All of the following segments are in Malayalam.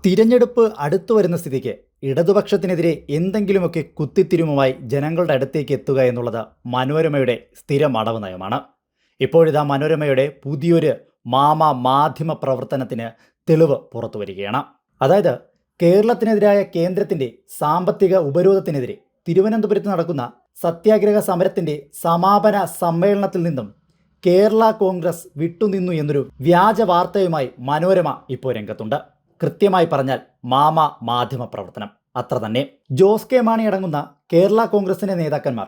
തിരഞ്ഞെടുപ്പ് അടുത്തു വരുന്ന സ്ഥിതിക്ക് ഇടതുപക്ഷത്തിനെതിരെ എന്തെങ്കിലുമൊക്കെ കുത്തിത്തിരിമുമായി ജനങ്ങളുടെ അടുത്തേക്ക് എത്തുക എന്നുള്ളത് മനോരമയുടെ സ്ഥിരം അടവ് നയമാണ്. ഇപ്പോഴിതാ മനോരമയുടെ പുതിയൊരു മാധ്യമ പ്രവർത്തനത്തിന് തെളിവ് പുറത്തു വരികയാണ്. അതായത് കേരളത്തിനെതിരായ കേന്ദ്രത്തിൻ്റെ സാമ്പത്തിക ഉപരോധത്തിനെതിരെ തിരുവനന്തപുരത്ത് നടക്കുന്ന സത്യാഗ്രഹ സമരത്തിൻ്റെ സമാപന സമ്മേളനത്തിൽ നിന്നും കേരള കോൺഗ്രസ് വിട്ടുനിന്നു എന്നൊരു വ്യാജ വാർത്തയുമായി മനോരമ ഇപ്പോൾ രംഗത്തുണ്ട്. കൃത്യമായി പറഞ്ഞാൽ മാധ്യമ പ്രവർത്തനം അത്ര തന്നെ. ജോസ് കെ മാണി അടങ്ങുന്ന കേരള കോൺഗ്രസിന്റെ നേതാക്കന്മാർ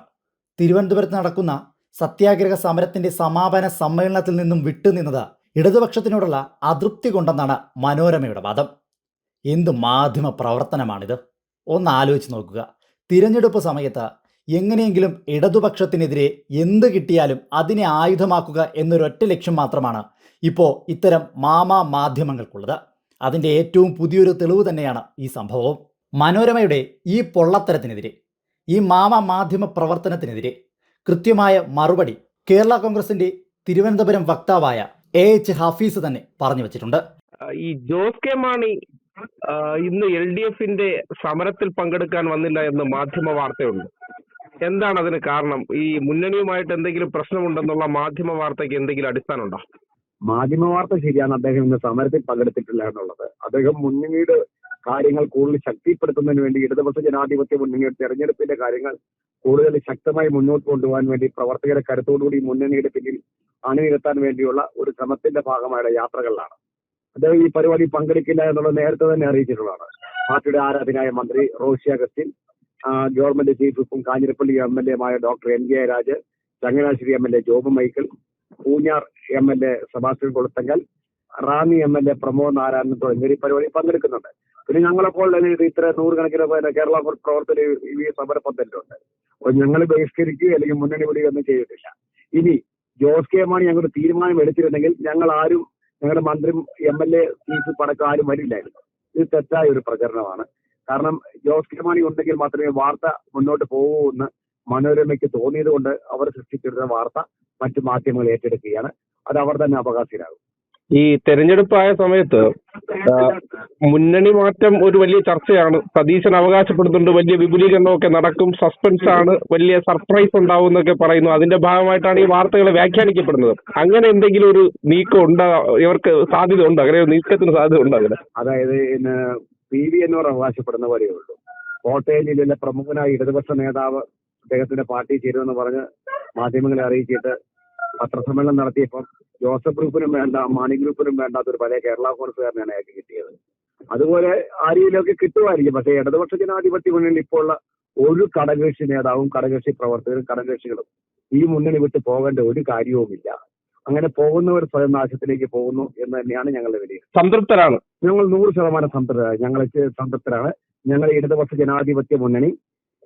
തിരുവനന്തപുരത്ത് നടക്കുന്ന സത്യാഗ്രഹ സമരത്തിന്റെ സമാപന സമ്മേളനത്തിൽ നിന്നും വിട്ടുനിന്നത് ഇടതുപക്ഷത്തിനോടുള്ള അതൃപ്തി കൊണ്ടെന്നാണ് മനോരമയുടെ വാദം. എന്ത് മാധ്യമ പ്രവർത്തനമാണിത്? ഒന്ന് ആലോചിച്ച് നോക്കുക. തിരഞ്ഞെടുപ്പ് സമയത്ത് എങ്ങനെയെങ്കിലും ഇടതുപക്ഷത്തിനെതിരെ എന്ത് കിട്ടിയാലും അതിനെ ആയുധമാക്കുക എന്നൊരൊറ്റ ലക്ഷ്യം മാത്രമാണ് ഇപ്പോൾ ഇത്തരം മാധ്യമങ്ങൾക്കുള്ളത്. അതിൻ്റെ ഏറ്റവും പുതിയൊരു തെളിവ് തന്നെയാണ് ഈ സംഭവം. മനോരമയുടെ ഈ പൊള്ളത്തരത്തിനെതിരെ, ഈ മാധ്യമ പ്രവർത്തനത്തിനെതിരെ കൃത്യമായ മറുപടി കേരള കോൺഗ്രസിന്റെ തിരുവനന്തപുരം വക്താവായ AH ഹഫീസ് തന്നെ പറഞ്ഞു വെച്ചിട്ടുണ്ട്. ഈ ജോസ് കെ മാണി ഇന്ന് LDFന്റെ സമരത്തിൽ പങ്കെടുക്കാൻ വന്നില്ല എന്ന് മാധ്യമ വാർത്തയുണ്ട്. എന്താണ് അതിന് കാരണം? ഈ മുന്നണിയുമായിട്ട് എന്തെങ്കിലും പ്രശ്നമുണ്ടെന്നുള്ള മാധ്യമ വാർത്തയ്ക്ക് എന്തെങ്കിലും അടിസ്ഥാനമുണ്ടോ? മാധ്യമ വാർത്ത ശരിയാണ്. അദ്ദേഹം ഇന്ന് സമരത്തിൽ പങ്കെടുത്തിട്ടില്ല എന്നുള്ളത്. അദ്ദേഹം മുന്നണിയുടെ കാര്യങ്ങൾ കൂടുതൽ ശക്തിപ്പെടുത്തുന്നതിന് വേണ്ടി ഇടതുപക്ഷ ജനാധിപത്യ മുന്നണിയുടെ തെരഞ്ഞെടുപ്പിന്റെ കാര്യങ്ങൾ കൂടുതൽ ശക്തമായി മുന്നോട്ട് കൊണ്ടുപോകാൻ വേണ്ടി പ്രവർത്തകരെ കരുത്തോടുകൂടി മുന്നണിയുടെ പിന്നിൽ അണിനിരത്താൻ വേണ്ടിയുള്ള ഒരു ശ്രമത്തിന്റെ ഭാഗമായ യാത്രകളിലാണ്. അദ്ദേഹം ഈ പരിപാടി പങ്കെടുക്കില്ല എന്നുള്ളത് നേരത്തെ തന്നെ അറിയിച്ചിട്ടുള്ളതാണ്. പാർട്ടിയുടെ ആരാധനായ മന്ത്രി റോഷി അഗസ്റ്റിൻ, ഗവൺമെന്റ് ചീഫ് വിപ്പും Kanjirappally MLA doctor NJ Raj, Changanassery MLA Job Michael, Poonjar MLA Sebastian Kulathunkal, Ranni MLA Pramod Narayanan തുടങ്ങിയ ഈ പരിപാടി പങ്കെടുക്കുന്നുണ്ട്. പിന്നെ ഞങ്ങളെപ്പോൾ ഇത്ര നൂറുകണക്കിന് കേരള പ്രവർത്തകർ ഈ സമരപ്പന്തലിലുണ്ട്. അപ്പോൾ ഞങ്ങൾ ബഹിഷ്കരിക്കുകയോ അല്ലെങ്കിൽ മുന്നണി വിടുകയൊന്നും ചെയ്തിട്ടില്ല. ഇനി ജോസ് കെ മാണി ഞങ്ങളുടെ തീരുമാനം എടുത്തിരുന്നെങ്കിൽ ഞങ്ങളുടെ മന്ത്രി MLA ചീഫ് പടക്കം ആരും വരില്ലായിരുന്നു. ഇത് തെറ്റായ ഒരു പ്രചരണമാണ്. കാരണം ജോസ് കെ മാണി ഉണ്ടെങ്കിൽ മാത്രമേ വാർത്ത മുന്നോട്ട് പോകൂ എന്ന് മനോരമയ്ക്ക് തോന്നിയത് കൊണ്ട് അവർ സൃഷ്ടിച്ചിരുന്ന വാർത്ത മറ്റു മാധ്യമങ്ങൾ ഏറ്റെടുക്കുകയാണ്. അത് അവർ തന്നെ അവകാശികളാകും. ഈ തെരഞ്ഞെടുപ്പായ സമയത്ത് മുന്നണി മാറ്റം ഒരു വലിയ ചർച്ചയാണ്. സതീശൻ അവകാശപ്പെടുന്നുണ്ട് വലിയ വിപുലീകരണമൊക്കെ നടക്കും, സസ്പെൻസ് ആണ്, വലിയ സർപ്രൈസ് ഉണ്ടാവും എന്നൊക്കെ പറയുന്നു. അതിന്റെ ഭാഗമായിട്ടാണ് ഈ വാർത്തകൾ വ്യാഖ്യാനിക്കപ്പെടുന്നത്. അങ്ങനെ എന്തെങ്കിലും ഒരു നീക്കം ഉണ്ടോ? ഇവർക്ക് സാധ്യത ഉണ്ടോ? അങ്ങനെ ഒരു നീക്കത്തിന് സാധ്യത ഉണ്ടോ? അങ്ങനെ അതായത് PV എന്നോർ അവകാശപ്പെടുന്ന പോലെയേ ഉള്ളൂ. കോട്ടയം ജില്ലയിലെ പ്രമുഖനായ ഇടതുപക്ഷ നേതാവ് അദ്ദേഹത്തിന്റെ പാർട്ടി ചേരുമെന്ന് പറഞ്ഞ് മാധ്യമങ്ങളെ അറിയിച്ചിട്ട് പത്രസമ്മേളനം നടത്തിയപ്പോൾ ജോസഫ് ഗ്രൂപ്പിനും വേണ്ട, മാണി ഗ്രൂപ്പിനും വേണ്ടാത്തൊരു പല കേരള കോൺഗ്രസ്സുകാരനാണ് അയാൾക്ക് കിട്ടിയത്. അതുപോലെ ആരെയിലൊക്കെ കിട്ടുമായിരിക്കും. പക്ഷേ ഇടതുപക്ഷ ജനാധിപത്യ മുന്നണിയിൽ ഇപ്പോൾ ഉള്ള ഒരു ഘടകകക്ഷി നേതാവും ഘടകകക്ഷി പ്രവർത്തകരും ഘടകകക്ഷികളും ഈ മുന്നണി വിട്ട് പോകേണ്ട ഒരു കാര്യവുമില്ല. അങ്ങനെ പോകുന്നവർ സ്വയം നാശത്തിലേക്ക് പോകുന്നു എന്ന് തന്നെയാണ് ഞങ്ങളുടെ വിലയിരുത്തൽ. സംതൃപ്തരാണ് ഞങ്ങൾ 100% സംതൃപ്തരാണ്. ഞങ്ങൾ ഇടതുപക്ഷ ജനാധിപത്യ മുന്നണി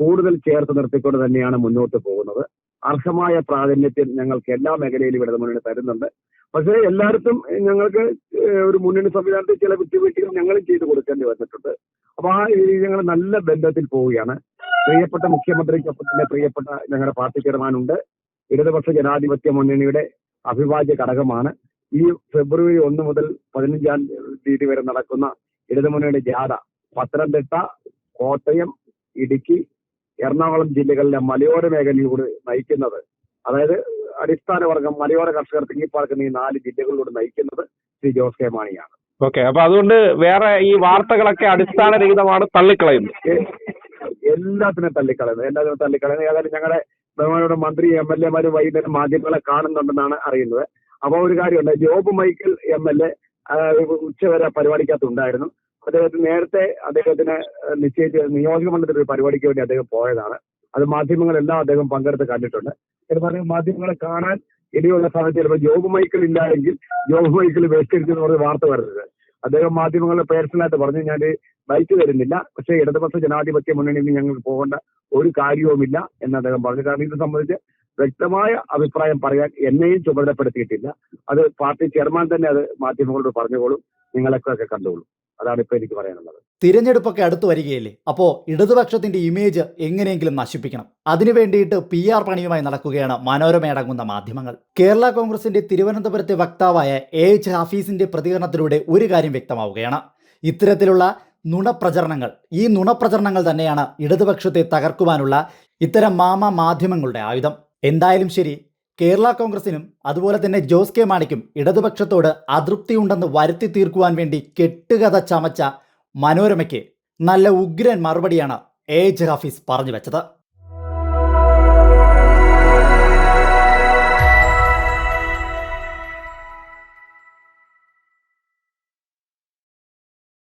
കൂടുതൽ ചേർത്ത് നിർത്തിക്കൊണ്ട് തന്നെയാണ് മുന്നോട്ട് പോകുന്നത്. അർഹമായ പ്രാതിനിധ്യം ഞങ്ങൾക്ക് എല്ലാ മേഖലയിലും ഇടതു മുന്നണി തരുന്നുണ്ട്. പക്ഷേ എല്ലായിടത്തും ഞങ്ങൾക്ക് ഒരു മുന്നണി സംവിധാനത്തിൽ ചില വിട്ടുവീഴ്ചകൾ ഞങ്ങളും ചെയ്തു കൊടുക്കേണ്ടി വന്നിട്ടുണ്ട്. അപ്പൊ ഞങ്ങൾ നല്ല ബന്ധത്തിൽ പോവുകയാണ്. പ്രിയപ്പെട്ട മുഖ്യമന്ത്രിക്കൊപ്പം തന്നെ പ്രിയപ്പെട്ട ഞങ്ങളുടെ പാർട്ടി ചെയർമാനുണ്ട്. ഇടതുപക്ഷ ജനാധിപത്യ മുന്നണിയുടെ അവിഭാജ്യ ഘടകമാണ്. ഈ ഫെബ്രുവരി 1 മുതൽ 15-ാം തീയതി വരെ നടക്കുന്ന ഇടതുമുന്നണിയുടെ ജാഥ പത്തനംതിട്ട, കോട്ടയം, ഇടുക്കി, എറണാകുളം ജില്ലകളിലെ മലയോര മേഖലയിലൂടെ നയിക്കുന്നത്, അതായത് അടിസ്ഥാന വർഗം മലയോര കർഷകർ തിങ്ങിപ്പാർക്കുന്ന ഈ 4 ജില്ലകളിലൂടെ നയിക്കുന്നത് ശ്രീ ജോസ് കെ മാണിയാണ്. ഓക്കെ. അപ്പൊ അതുകൊണ്ട് വേറെ ഈ വാർത്തകളൊക്കെ അടിസ്ഥാനരഹിതമാണ്, തള്ളിക്കളയുന്നു. എല്ലാത്തിനും തള്ളിക്കളയുന്നത്. ഏതായാലും ഞങ്ങളുടെ ബഹുമാനോട് മന്ത്രി MLA മാര് വൈകുന്നേരം മാധ്യമങ്ങളെ കാണുന്നുണ്ടെന്നാണ് അറിയുന്നത്. അപ്പൊ ഒരു കാര്യമുണ്ട്, ജോബ് മൈക്കിൾ MLA ഉച്ചവരെ പരിപാടിക്കകത്തുണ്ടായിരുന്നു. നേരത്തെ അദ്ദേഹത്തിന് നിശ്ചയിച്ച നിയോജക മണ്ഡലത്തിൽ ഒരു പരിപാടിക്ക് വേണ്ടി അദ്ദേഹം പോയതാണ്. അത് മാധ്യമങ്ങളെല്ലാം അദ്ദേഹം പങ്കെടുത്ത് കണ്ടിട്ടുണ്ട്. പറഞ്ഞ മാധ്യമങ്ങളെ കാണാൻ ഇടയുള്ള സമയത്ത് ചിലപ്പോൾ ജോബ് മൈക്കിൾ ഇല്ല എങ്കിൽ ജോബ് മൈക്കിൾ ബഹിഷ്കരിച്ചെന്ന് പറഞ്ഞ് വാർത്ത വരുന്നത്. അദ്ദേഹം മാധ്യമങ്ങളെ പേഴ്സണലായിട്ട് പറഞ്ഞു, ഞാൻ ബൈക്ക് തരുന്നില്ല, പക്ഷേ ഇടതുപക്ഷ ജനാധിപത്യ മുന്നണിയിൽ ഞങ്ങൾക്ക് പോകേണ്ട ഒരു കാര്യവുമില്ല എന്ന് അദ്ദേഹം പറഞ്ഞു. കാരണം ഇത് സംബന്ധിച്ച് വ്യക്തമായ അഭിപ്രായം പറയാൻ എന്നെയും ചുമതലപ്പെടുത്തിയിട്ടില്ല. അത് പാർട്ടി ചെയർമാൻ തന്നെ അത് മാധ്യമങ്ങളോട് പറഞ്ഞുകൊള്ളും, നിങ്ങളൊക്കെ കണ്ടോളൂ. അതാണ് ഇപ്പൊ എനിക്ക് പറയാനുള്ളത്. തിരഞ്ഞെടുപ്പൊക്കെ അടുത്ത് വരികയല്ലേ. അപ്പോൾ ഇടതുപക്ഷത്തിന്റെ ഇമേജ് എങ്ങനെയെങ്കിലും നശിപ്പിക്കണം. അതിനു വേണ്ടിയിട്ട് PR പണിയുമായി നടക്കുകയാണ് മനോരമയടങ്ങുന്ന മാധ്യമങ്ങൾ. കേരള കോൺഗ്രസിന്റെ തിരുവനന്തപുരത്തെ വക്താവായ AH ഹഫീസിന്റെ പ്രതികരണത്തിലൂടെ ഒരു കാര്യം വ്യക്തമാവുകയാണ്. ഇത്തരത്തിലുള്ള നുണപ്രചരണങ്ങൾ, ഈ നുണപ്രചരണങ്ങൾ തന്നെയാണ് ഇടതുപക്ഷത്തെ തകർക്കുവാനുള്ള ഇത്തരം മാധ്യമങ്ങളുടെ ആയുധം. എന്തായാലും ശരി, കേരള കോൺഗ്രസിനും അതുപോലെ തന്നെ ജോസ് കെ മാണിക്കും ഇടതുപക്ഷത്തോട് അതൃപ്തിയുണ്ടെന്ന് വരുത്തി തീർക്കുവാൻ വേണ്ടി കെട്ടുകഥ ചമച്ച മനോരമയ്ക്ക് നല്ല ഉഗ്രൻ മറുപടിയാണ് എ എച്ച് ഹഫീസ് പറഞ്ഞു വെച്ചത്.